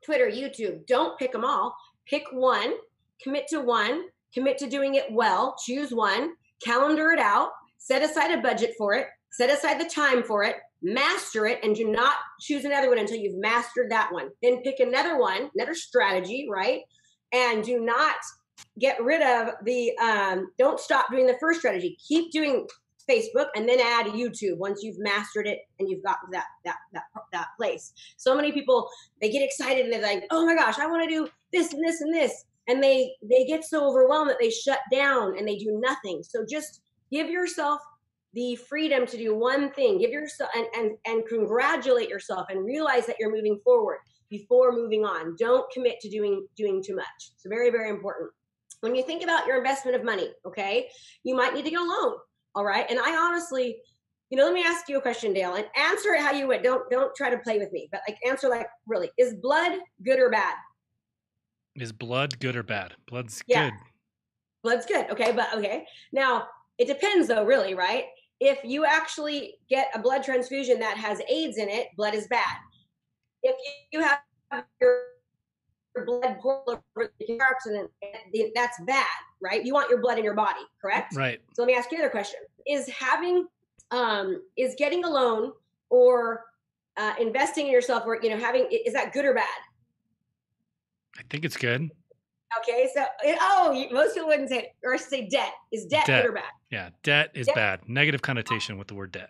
[SPEAKER 2] Twitter, YouTube. Don't pick them all. Pick one, commit to doing it well, choose one, calendar it out, set aside a budget for it, set aside the time for it, master it, and do not choose another one until you've mastered that one. Then pick another strategy, right? And do not get rid of don't stop doing the first strategy. Keep doing Facebook and then add YouTube once you've mastered it and you've got that place. So many people, they get excited and they're like, oh my gosh, I want to do this and this and this. And they get so overwhelmed that they shut down and they do nothing. So just give yourself the freedom to do one thing. Give yourself and congratulate yourself and realize that you're moving forward before moving on. Don't commit to doing too much. So very, very important. When you think about your investment of money, okay, you might need to get a loan. All right. And I honestly, let me ask you a question, Dale, and answer it how you would. Don't try to play with me, but answer really, is blood good or bad?
[SPEAKER 1] Is blood good or bad? Blood's good.
[SPEAKER 2] Blood's good. Okay. Now it depends though, really, right? If you actually get a blood transfusion that has AIDS in it, blood is bad. If you have your blood pour over the car accident, that's bad, right? You want your blood in your body, correct?
[SPEAKER 1] Right.
[SPEAKER 2] So let me ask you another question. Is getting a loan or investing in yourself or, is that good or bad?
[SPEAKER 1] I think it's good.
[SPEAKER 2] Okay, so most people wouldn't say, or say debt. Is debt good or bad?
[SPEAKER 1] Yeah, debt is bad. Negative connotation with the word debt.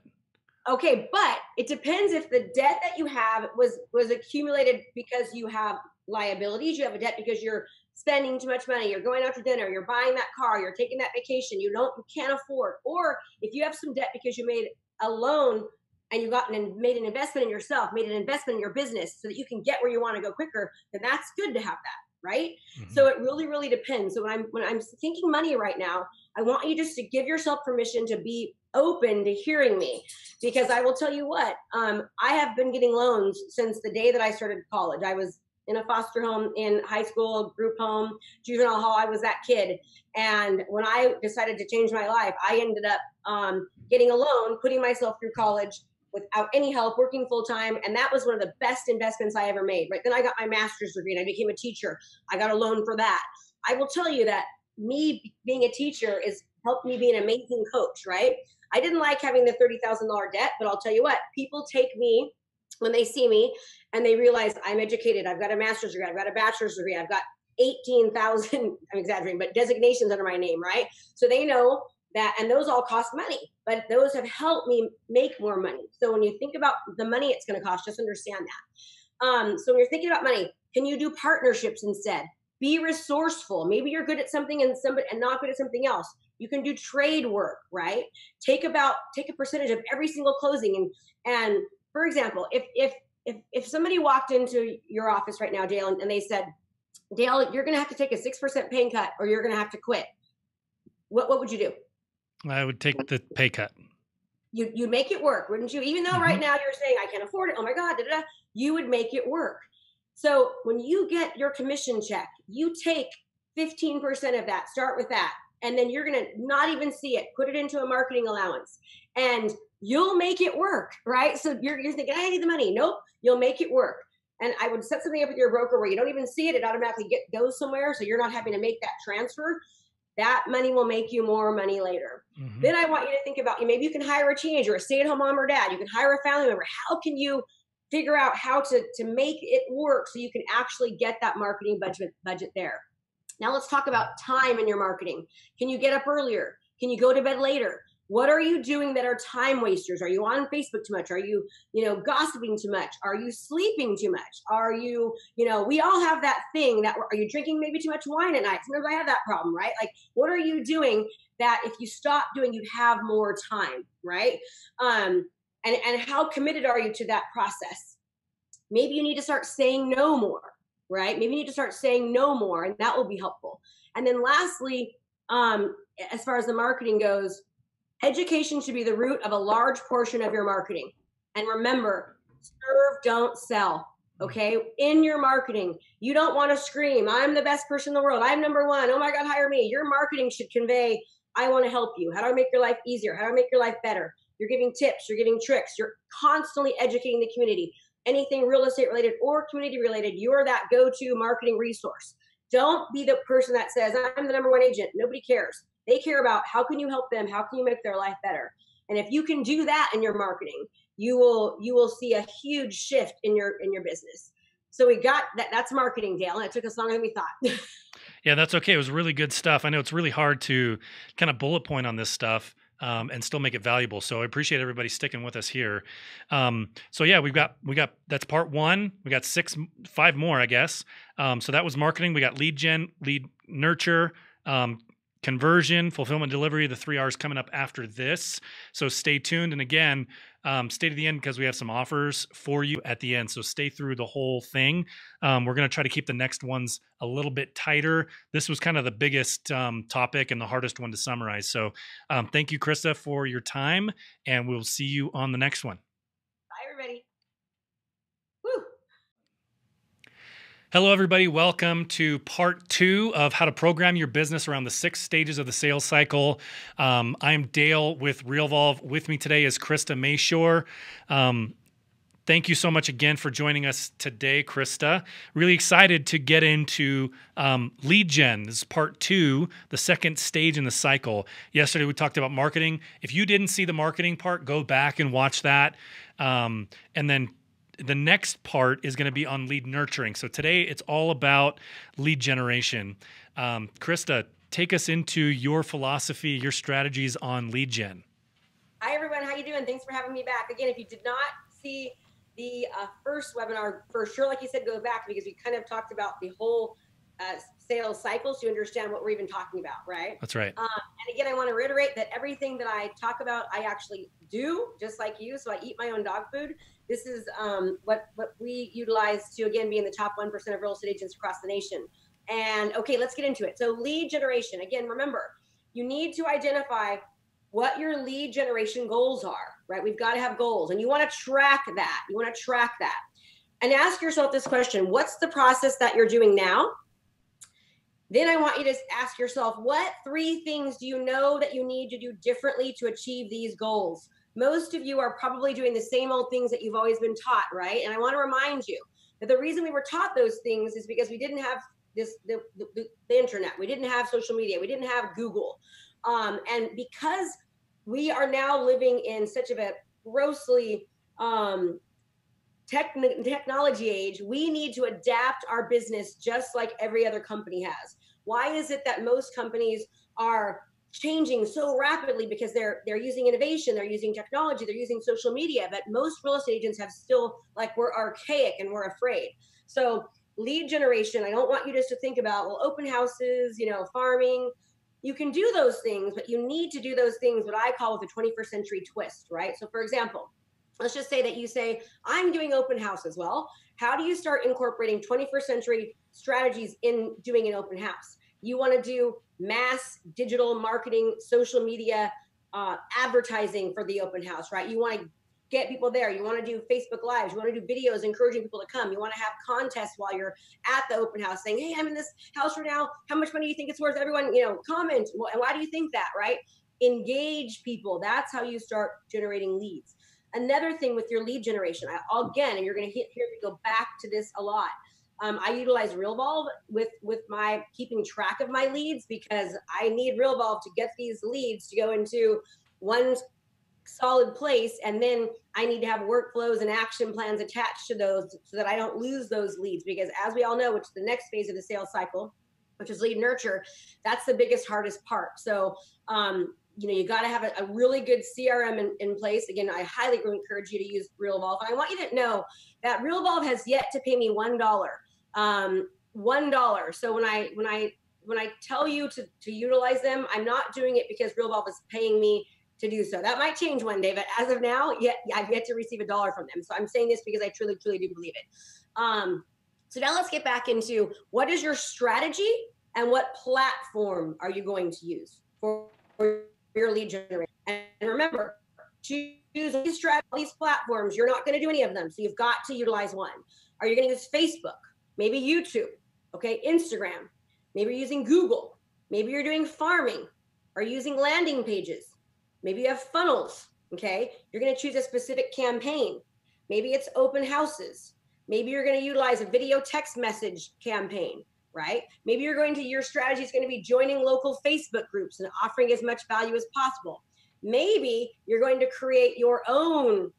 [SPEAKER 2] Okay, but it depends if the debt that you have was accumulated because you have liabilities, you have a debt because you're spending too much money, you're going out to dinner, you're buying that car, you're taking that vacation, you can't afford, or if you have some debt because you made a loan and you made an investment in yourself, made an investment in your business so that you can get where you want to go quicker, then that's good to have that, right? Mm-hmm. So it really, really depends. So when I'm thinking money right now, I want you just to give yourself permission to be open to hearing me, because I will tell you what, I have been getting loans since the day that I started college. I was in a foster home in high school, group home, juvenile hall. I was that kid. And when I decided to change my life, I ended up getting a loan, putting myself through college without any help, working full time. And that was one of the best investments I ever made. Right. Then I got my master's degree and I became a teacher. I got a loan for that. I will tell you that me being a teacher is helped me be an amazing coach, right? I didn't like having the $30,000 debt, but I'll tell you what, people take me when they see me and they realize I'm educated. I've got a master's degree. I've got a bachelor's degree. I've got 18,000, I'm exaggerating, but designations under my name, right? So they know that, and those all cost money, but those have helped me make more money. So when you think about the money it's going to cost, just understand that. So when you're thinking about money, can you do partnerships instead? Be resourceful. Maybe you're good at something and not good at something else. You can do trade work, right? Take a percentage of every single closing. And for example, if somebody walked into your office right now, Dale, and they said, Dale, you're going to have to take a 6% pay cut or you're going to have to quit. What would you do?
[SPEAKER 1] I would take the pay cut.
[SPEAKER 2] You make it work, wouldn't you? Even though right now you're saying, I can't afford it. Oh my God, you would make it work. So when you get your commission check, you take 15% of that, start with that. And then you're going to not even see it, put it into a marketing allowance and you'll make it work, right? So you're thinking, I need the money. Nope, you'll make it work. And I would set something up with your broker where you don't even see it. It automatically goes somewhere. So you're not having to make that transfer. That money will make you more money later. Mm-hmm. Then I want you to think about, maybe you can hire a teenager, a stay-at-home mom or dad. You can hire a family member. How can you figure out how to make it work so you can actually get that marketing budget there? Now let's talk about time in your marketing. Can you get up earlier? Can you go to bed later? What are you doing that are time wasters? Are you on Facebook too much? Are you, gossiping too much? Are you sleeping too much? Are you, we all have that thing that, are you drinking maybe too much wine at night? Sometimes I have that problem, right? Like, what are you doing that if you stop doing, you'd have more time, right? And how committed are you to that process? Maybe you need to start saying no more, right? Maybe you need to start saying no more, and that will be helpful. And then lastly, as far as the marketing goes, education should be the root of a large portion of your marketing. And remember, serve, don't sell, okay? In your marketing, you don't want to scream, I'm the best person in the world. I'm number one. Oh my God, hire me. Your marketing should convey, I want to help you. How do I make your life easier? How do I make your life better? You're giving tips, you're giving tricks, you're constantly educating the community. Anything real estate related or community related, you're that go-to marketing resource. Don't be the person that says, I'm the number one agent. Nobody cares. They care about how can you help them? How can you make their life better? And if you can do that in your marketing, you will see a huge shift in your business. So we got that. That's marketing, Dale. And it took us longer than we thought.
[SPEAKER 1] Yeah, that's okay. It was really good stuff. I know it's really hard to kind of bullet point on this stuff. And still make it valuable. So I appreciate everybody sticking with us here. So yeah, we got that's part one. We got 5 more, I guess. So that was marketing. We got lead gen, lead nurture, conversion, fulfillment, delivery. The 3 R's coming up after this. So stay tuned. And again, stay to the end because we have some offers for you at the end. So stay through the whole thing. We're going to try to keep the next ones a little bit tighter. This was kind of the biggest topic and the hardest one to summarize. So thank you, Krista, for your time, and we'll see you on the next one.
[SPEAKER 2] Bye, everybody.
[SPEAKER 1] Hello, everybody. Welcome to part 2 of how to program your business around the 6 stages of the sales cycle. I'm Dale with Realvolve. With me today is Krista Mashore. Thank you so much again for joining us today, Krista. Really excited to get into lead gen. This is part 2, the 2nd stage in the cycle. Yesterday, we talked about marketing. If you didn't see the marketing part, go back and watch that. And then the next part is going to be on lead nurturing. So today it's all about lead generation. Krista, take us into your philosophy, your strategies on lead gen.
[SPEAKER 2] Hi, everyone. How you doing? Thanks for having me back. Again, if you did not see the first webinar, for sure, like you said, go back, because we kind of talked about the whole sales cycle, so you understand what we're even talking about, right?
[SPEAKER 1] That's right.
[SPEAKER 2] And again, I want to reiterate that everything that I talk about, I actually do, just like you. So I eat my own dog food. This is what we utilize to, again, be in the top 1% of real estate agents across the nation. And okay, let's get into it. So lead generation, again, remember, you need to identify what your lead generation goals are, right? We've got to have goals, and you want to track that. You want to track that and ask yourself this question: what's the process that you're doing now? Then I want you to ask yourself, what 3 things do you know that you need to do differently to achieve these goals? Most of you are probably doing the same old things that you've always been taught, right? And I want to remind you that the reason we were taught those things is because we didn't have the internet. We didn't have social media. We didn't have Google. And because we are now living in such a grossly technology age, we need to adapt our business just like every other company has. Why is it that most companies are changing so rapidly? Because they're using innovation, they're using technology, they're using social media, but most real estate agents have still, like, we're archaic and we're afraid. So lead generation, I don't want you just to think about, well, open houses, farming. You can do those things, but you need to do those things what I call with a 21st century twist, right? So for example, let's just say that you say, I'm doing open houses. Well, how do you start incorporating 21st century strategies in doing an open house? You want to do mass digital marketing, social media, advertising for the open house, right? You want to get people there. You want to do Facebook Lives. You want to do videos encouraging people to come. You want to have contests while you're at the open house saying, hey, I'm in this house right now. How much money do you think it's worth? Everyone, comment. And why do you think that, right? Engage people. That's how you start generating leads. Another thing with your lead generation, again, and you're going to hear me go back to this a lot. I utilize Realvolve with my keeping track of my leads, because I need Realvolve to get these leads to go into one solid place, and then I need to have workflows and action plans attached to those so that I don't lose those leads, because as we all know, which is the next phase of the sales cycle, which is lead nurture, that's the biggest, hardest part. So you got to have a really good CRM in place. Again, I highly encourage you to use Realvolve. And I want you to know that Realvolve has yet to pay me $1. $1. So when I tell you to utilize them, I'm not doing it because Realvolve is paying me to do so. That might change one day, but as of now, I've yet to receive $1 from them. So I'm saying this because I truly, truly do believe it. So now let's get back into what is your strategy and what platform are you going to use for your lead generation. And remember, choose these platforms. You're not going to do any of them, so you've got to utilize one. Are you going to use Facebook? Maybe YouTube, okay, Instagram. Maybe you're using Google. Maybe you're doing farming or using landing pages. Maybe you have funnels, okay? You're going to choose a specific campaign. Maybe it's open houses. Maybe you're going to utilize a video text message campaign, right? Maybe your strategy is going to be joining local Facebook groups and offering as much value as possible. Maybe you're going to create your own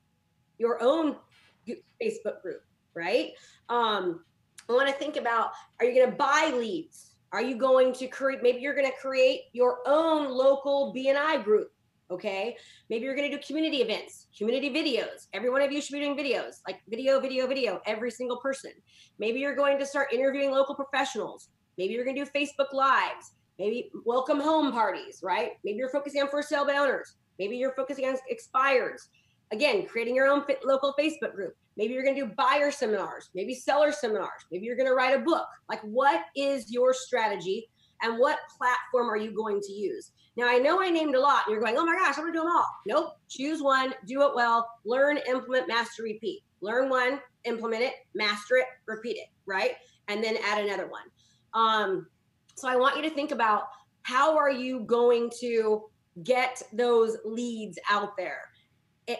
[SPEAKER 2] Facebook group, right? I want to think about, are you going to buy leads? Are you going to maybe you're going to create your own local BNI group. Okay. Maybe you're going to do community events, community videos. Every one of you should be doing videos, like video, every single person. Maybe you're going to start interviewing local professionals. Maybe you're going to do Facebook Lives, maybe welcome home parties, right? Maybe you're focusing on for sale by owners. Maybe you're focusing on expireds. Again, creating your own local Facebook group. Maybe you're going to do buyer seminars, maybe seller seminars. Maybe you're going to write a book. Like, what is your strategy and what platform are you going to use? Now, I know I named a lot and you're going, oh my gosh, I'm going to do them all. Nope. Choose one, do it well, learn, implement, master, repeat. Learn one, implement it, master it, repeat it, right? And then add another one. So I want you to think about, how are you going to get those leads out there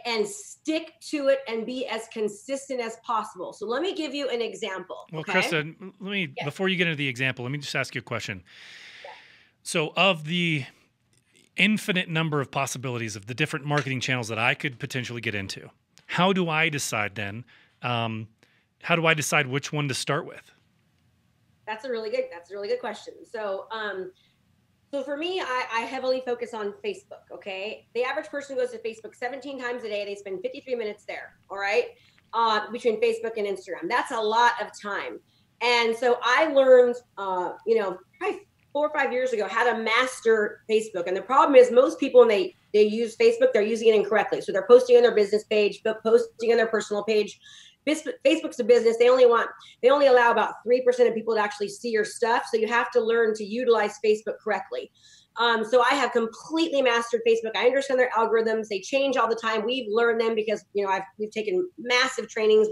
[SPEAKER 2] and stick to it and be as consistent as possible. So let me give you an example.
[SPEAKER 1] Well,
[SPEAKER 2] okay?
[SPEAKER 1] Krista, before you get into the example, let me just ask you a question. Yeah. So of the infinite number of possibilities of the different marketing channels that I could potentially get into, how do I decide then How do I decide which one to start with?
[SPEAKER 2] That's a really good question. So, so for me, I heavily focus on Facebook. Okay. The average person goes to Facebook 17 times a day. They spend 53 minutes there. All right. Between Facebook and Instagram. That's a lot of time. And so I learned, probably 4 or 5 years ago, how to master Facebook. And the problem is most people, when they use Facebook, they're using it incorrectly. So they're posting on their business page, but posting on their personal page. Facebook's a business. They only allow about 3% of people to actually see your stuff. So you have to learn to utilize Facebook correctly. So I have completely mastered Facebook. I understand their algorithms. They change all the time. We've learned them because, we've taken massive trainings.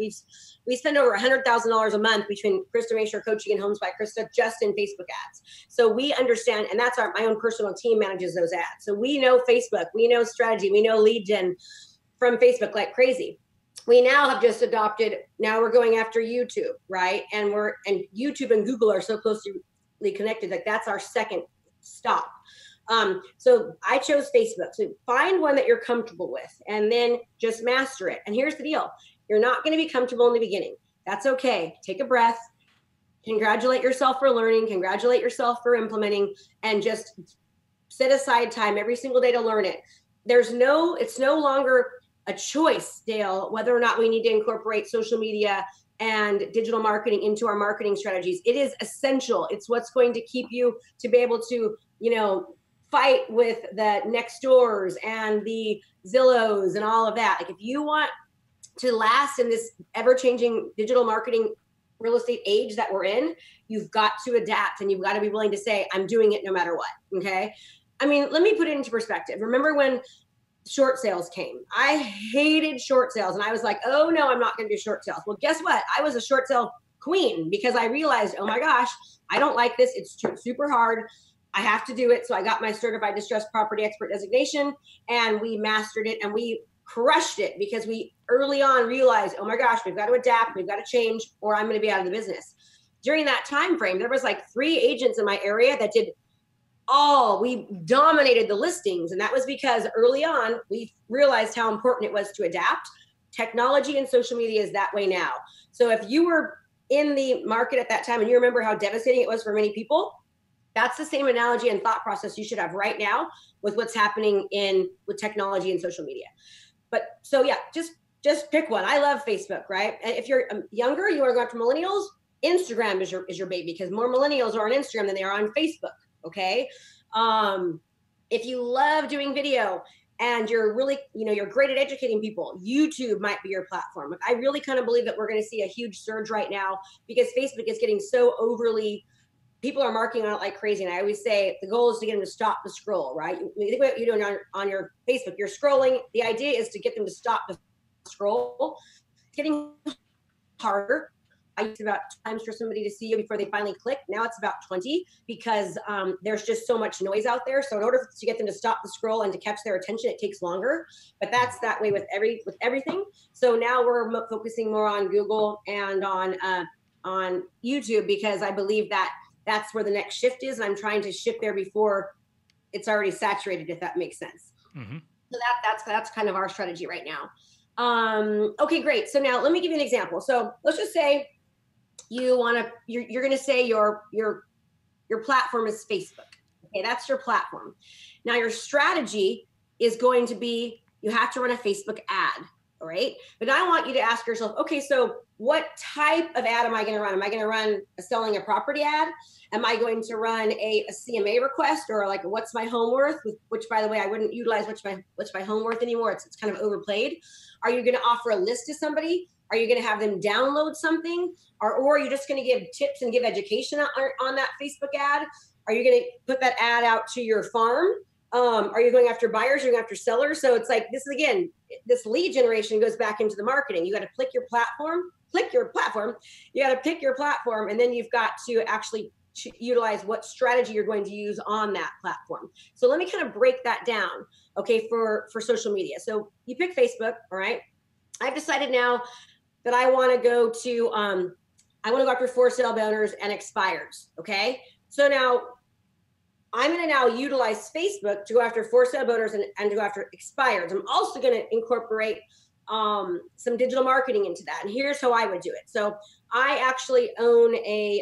[SPEAKER 2] We spend over $100,000 a month between Krista Mashore Coaching and Homes by Krista just in Facebook ads. So we understand, and that's my own personal team manages those ads. So we know Facebook, we know strategy, we know lead gen from Facebook like crazy. We now have just adopted, now we're going after YouTube, right? And YouTube and Google are so closely connected, like that's our second stop. So I chose Facebook. So find one that you're comfortable with and then just master it. And here's the deal. You're not going to be comfortable in the beginning. That's okay. Take a breath. Congratulate yourself for learning. Congratulate yourself for implementing, and just set aside time every single day to learn it. It's no longer a choice, Dale, whether or not we need to incorporate social media and digital marketing into our marketing strategies. It is essential. It's what's going to keep you to be able to, fight with the Nextdoors and the Zillows and all of that. Like if you want to last in this ever-changing digital marketing real estate age that we're in, you've got to adapt, and you've got to be willing to say, I'm doing it no matter what. Okay. I mean, let me put it into perspective. Remember when short sales came? I hated short sales, and I was like, oh no, I'm not going to do short sales. Well, guess what? I was a short sale queen because I realized, oh my gosh, I don't like this. It's super hard. I have to do it. So I got my certified distressed property expert designation, and we mastered it, and we crushed it because we early on realized, oh my gosh, we've got to adapt, we've got to change, or I'm going to be out of the business. During that time frame, there was like 3 agents in my area that did we dominated the listings. And that was because early on, we realized how important it was to adapt. Technology and social media is that way now. So if you were in the market at that time and you remember how devastating it was for many people, that's the same analogy and thought process you should have right now with what's happening with technology and social media. But so yeah, just pick one. I love Facebook, right? And if you're younger, you want to go after millennials, Instagram is your baby, because more millennials are on Instagram than they are on Facebook. Okay. If you love doing video and you're really, you're great at educating people, YouTube might be your platform. I really kind of believe that we're going to see a huge surge right now because Facebook is getting so people are marking on it like crazy. And I always say the goal is to get them to stop the scroll, right? You think what you're doing on your Facebook, you're scrolling. The idea is to get them to stop the scroll. It's getting harder. I used about times for somebody to see you before they finally click. Now it's about 20 because there's just so much noise out there. So in order to get them to stop the scroll and to catch their attention, it takes longer. But that's that way with everything. So now we're focusing more on Google and on YouTube because I believe that that's where the next shift is. And I'm trying to shift there before it's already saturated, if that makes sense. Mm-hmm. So that's kind of our strategy right now. Okay, great. So now let me give you an example. So let's just say you're going to say your platform is Facebook. Okay, that's your platform. Now your strategy is going to be, you have to run a Facebook ad. All right. But I want you to ask yourself, okay, so what type of ad am I going to run? Am I going to run a selling a property ad? Am I going to run a CMA request, or like what's my home worth? Which, by the way, I wouldn't utilize what's my home worth anymore. It's kind of overplayed. Are you going to offer a list to somebody? Are you going to have them download something? Or are you just going to give tips and give education on that Facebook ad? Are you going to put that ad out to your farm? Are you going after buyers? Are you going after sellers? So it's like, this is, again, this lead generation goes back into the marketing. You got to click your platform. You got to pick your platform, and then you've got to actually utilize what strategy you're going to use on that platform. So let me kind of break that down, okay, for social media. So you pick Facebook, all right? I've decided now that I want to go after for sale by owners and expireds, okay? So now I'm going to now utilize Facebook to go after for sale by owners and to go after expireds. I'm also going to incorporate some digital marketing into that. And here's how I would do it. So I actually own a,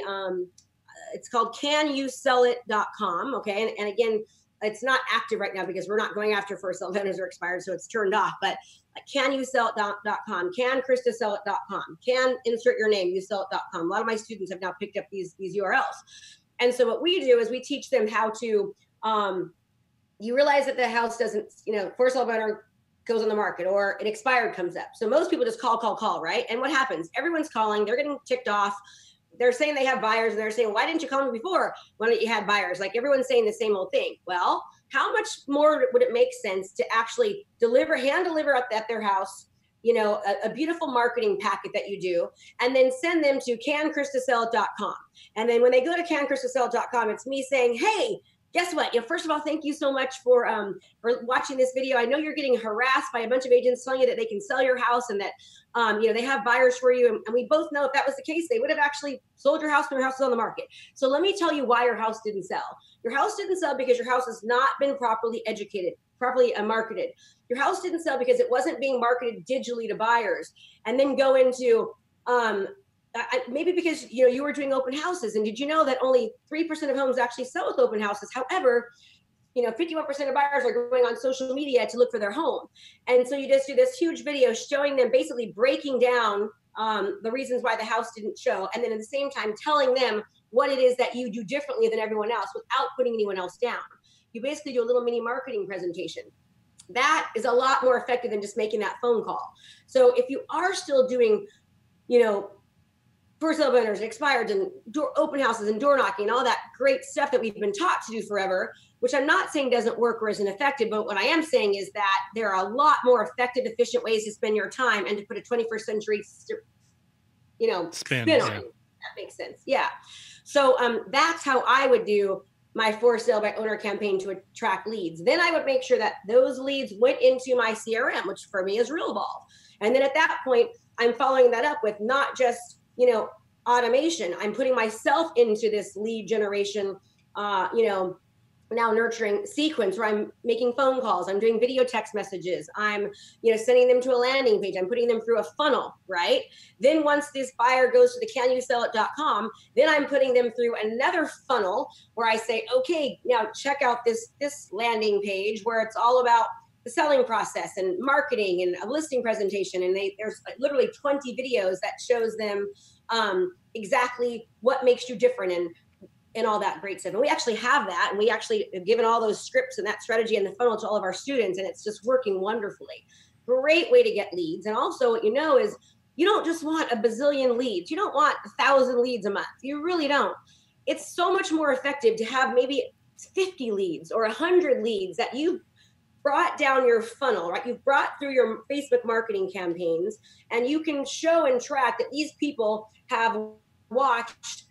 [SPEAKER 2] it's called canyoussellit.com. Okay. And again, it's not active right now because we're not going after for sale vendors are expired. So it's turned off, but canyoussellit.com, ChristaSellIt.com, can insert your name, youssellit.com. A lot of my students have now picked up these URLs. And so what we do is we teach them how to, you realize that the house doesn't, for sale vendor goes on the market or an expired comes up. So most people just call, right? And what happens? Everyone's calling, they're getting ticked off. They're saying they have buyers and they're saying, why didn't you call me before when you had buyers? Like everyone's saying the same old thing. Well, how much more would it make sense to actually hand deliver up at their house, a beautiful marketing packet that you do, and then send them to CanKristaSellIt.com. And then when they go to CanKristaSellIt.com, it's me saying, hey, guess what? First of all, thank you so much for watching this video. I know you're getting harassed by a bunch of agents telling you that they can sell your house and that they have buyers for you. And we both know if that was the case, they would have actually sold your house when your house was on the market. So let me tell you why your house didn't sell. Your house didn't sell because your house has not been properly educated, properly marketed. Your house didn't sell because it wasn't being marketed digitally to buyers. And then go into maybe because you were doing open houses, and did you know that only 3% of homes actually sell with open houses? However, 51% of buyers are going on social media to look for their home. And so you just do this huge video showing them, basically breaking down the reasons why the house didn't show, and then at the same time telling them what it is that you do differently than everyone else without putting anyone else down. You basically do a little mini marketing presentation. That is a lot more effective than just making that phone call. So if you are still doing, for sale vendors, expired, and open houses and door knocking, and all that great stuff that we've been taught to do forever, which I'm not saying doesn't work or isn't effective, but what I am saying is that there are a lot more effective, efficient ways to spend your time and to put a 21st century, spin on it. That makes sense. Yeah. So that's how I would do my for sale by owner campaign to attract leads. Then I would make sure that those leads went into my CRM, which for me is Realvolve. And then at that point, I'm following that up with not just automation. I'm putting myself into this lead generation, now nurturing sequence where I'm making phone calls. I'm doing video text messages. I'm, sending them to a landing page. I'm putting them through a funnel, right? Then once this buyer goes to the canyoussellit.com, then I'm putting them through another funnel where I say, okay, now check out this landing page where it's all about the selling process and marketing and a listing presentation. And there's literally 20 videos that shows them exactly what makes you different and all that great stuff. And we actually have that. And we actually have given all those scripts and that strategy and the funnel to all of our students. And it's just working wonderfully. Great way to get leads. And also what is you don't just want a bazillion leads. You don't want 1,000 leads a month. You really don't. It's so much more effective to have maybe 50 leads or 100 leads that you brought down your funnel, right? You've brought through your Facebook marketing campaigns, and you can show and track that these people have watched,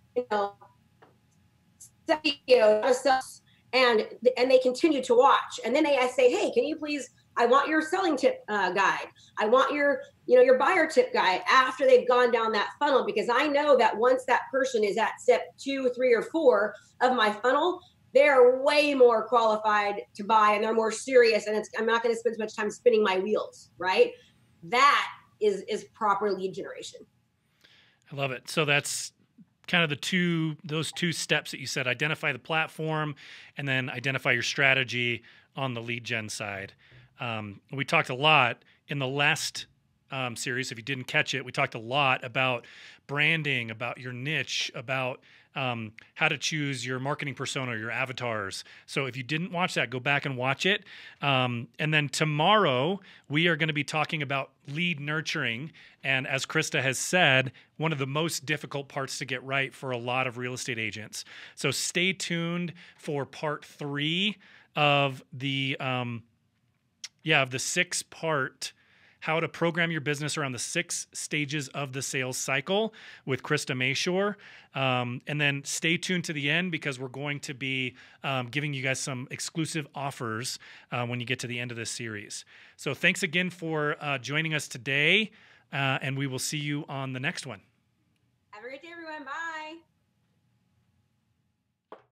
[SPEAKER 2] videos, and they continue to watch. And then I say, hey, can you please, I want your selling tip guide. I want your buyer tip guide after they've gone down that funnel, because I know that once that person is at step 2, 3, or 4 of my funnel, they're way more qualified to buy and they're more serious. And I'm not going to spend so much time spinning my wheels, right? That is proper lead generation.
[SPEAKER 1] I love it. So that's kind of those two steps that you said: identify the platform and then identify your strategy on the lead gen side. We talked a lot in the last series. If you didn't catch it, we talked a lot about branding, about your niche, about how to choose your marketing persona, your avatars. So if you didn't watch that, go back and watch it. And then tomorrow, we are going to be talking about lead nurturing. And as Krista has said, one of the most difficult parts to get right for a lot of real estate agents. So stay tuned for part 3 of the 6-part how to program your business around the 6 stages of the sales cycle with Krista Mashore. And then stay tuned to the end, because we're going to be giving you guys some exclusive offers when you get to the end of this series. So thanks again for joining us today, and we will see you on the next one.
[SPEAKER 2] Have a great day, everyone. Bye.